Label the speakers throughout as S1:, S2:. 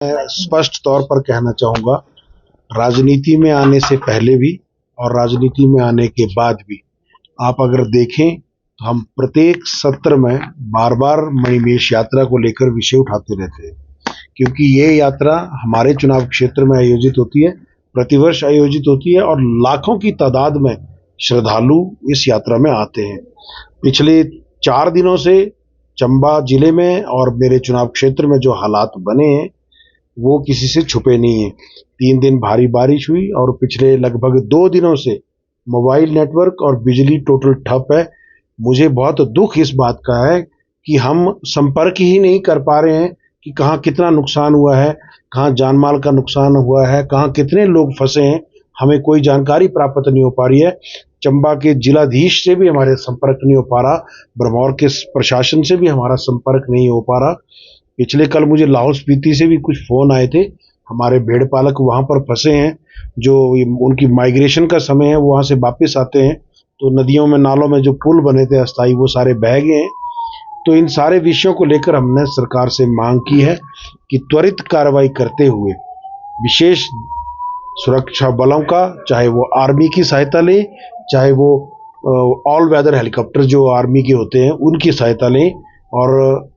S1: स्पष्ट तौर पर कहना चाहूँगा, राजनीति में आने से पहले भी और राजनीति में आने के बाद भी आप अगर देखें तो हम प्रत्येक सत्र में बार-बार मणिमहेश यात्रा को लेकर विषय उठाते रहते हैं, क्योंकि ये यात्रा हमारे चुनाव क्षेत्र में आयोजित होती है, प्रतिवर्ष आयोजित होती है और लाखों की तादाद में श्रद्धालु इस यात्रा में आते हैं। पिछले 4 दिनों से चंबा जिले में और मेरे चुनाव क्षेत्र में जो हालात बने हैं वो किसी से छुपे नहीं है। 3 दिन भारी बारिश हुई और पिछले लगभग 2 दिनों से मोबाइल नेटवर्क और बिजली टोटल ठप है। मुझे बहुत दुख इस बात का है कि हम संपर्क ही नहीं कर पा रहे हैं कि कहाँ कितना नुकसान हुआ है, कहाँ जान-माल का नुकसान हुआ है, कहाँ कितने लोग फंसे हैं, हमें कोई जानकारी प्राप्त नहीं हो पा रही है। चंबा के जिलाधीश से भी हमारे संपर्क नहीं हो पा रहा, भरमौर के प्रशासन से भी हमारा संपर्क नहीं हो पा रहा। पिछले कल मुझे लाहौल स्पीति से भी कुछ फ़ोन आए थे, हमारे भेड़ पालक वहाँ पर फंसे हैं, जो उनकी माइग्रेशन का समय है, वो वहाँ से वापस आते हैं तो नदियों में, नालों में जो पुल बने थे अस्थायी, वो सारे बह गए हैं। तो इन सारे विषयों को लेकर हमने सरकार से मांग की है कि त्वरित कार्रवाई करते हुए विशेष सुरक्षा बलों का, चाहे वो आर्मी की सहायता लें, चाहे वो ऑल वेदर हेलीकॉप्टर जो आर्मी के होते हैं उनकी सहायता लें और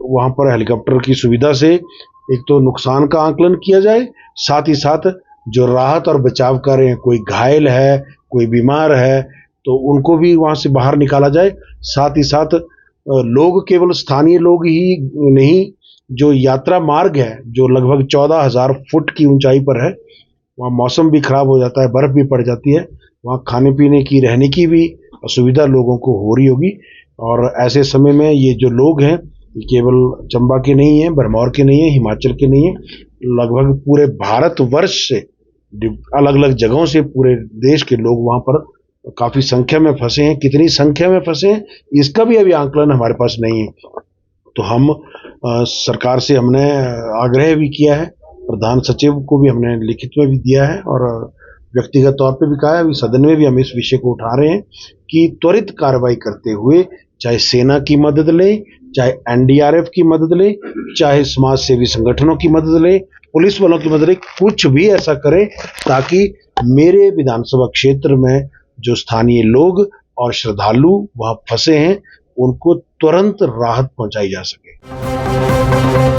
S1: वहाँ पर हेलीकॉप्टर की सुविधा से एक तो नुकसान का आकलन किया जाए, साथ ही साथ जो राहत और बचाव कार्य हैं, कोई घायल है, कोई बीमार है, तो उनको भी वहाँ से बाहर निकाला जाए। साथ ही साथ लोग, केवल स्थानीय लोग ही नहीं, जो यात्रा मार्ग है जो लगभग 14,000 फुट की ऊंचाई पर है, वहाँ मौसम भी खराब हो जाता है, बर्फ़ भी पड़ जाती है, वहाँ खाने पीने की, रहने की भी असुविधा लोगों को हो रही होगी। और ऐसे समय में ये जो लोग हैं, ये केवल चंबा के नहीं हैं, भरमौर के नहीं हैं, हिमाचल के नहीं हैं, लगभग पूरे भारतवर्ष से अलग अलग जगहों से पूरे देश के लोग वहाँ पर काफ़ी संख्या में फंसे हैं। कितनी संख्या में फंसे हैं इसका भी अभी आंकलन हमारे पास नहीं है। तो हम सरकार से हमने आग्रह भी किया है, प्रधान सचिव को भी हमने लिखित में भी दिया है और व्यक्तिगत तौर पे भी कहा है। अभी सदन में भी हम इस विषय को उठा रहे हैं कि त्वरित कार्रवाई करते हुए, चाहे सेना की मदद लें, चाहे एनडीआरएफ की मदद लें, चाहे समाज सेवी संगठनों की मदद लें, पुलिस वालों की मदद लें, कुछ भी ऐसा करें ताकि मेरे विधानसभा क्षेत्र में जो स्थानीय लोग और श्रद्धालु वहाँ फंसे हैं उनको तुरंत राहत पहुंचाई जा सके।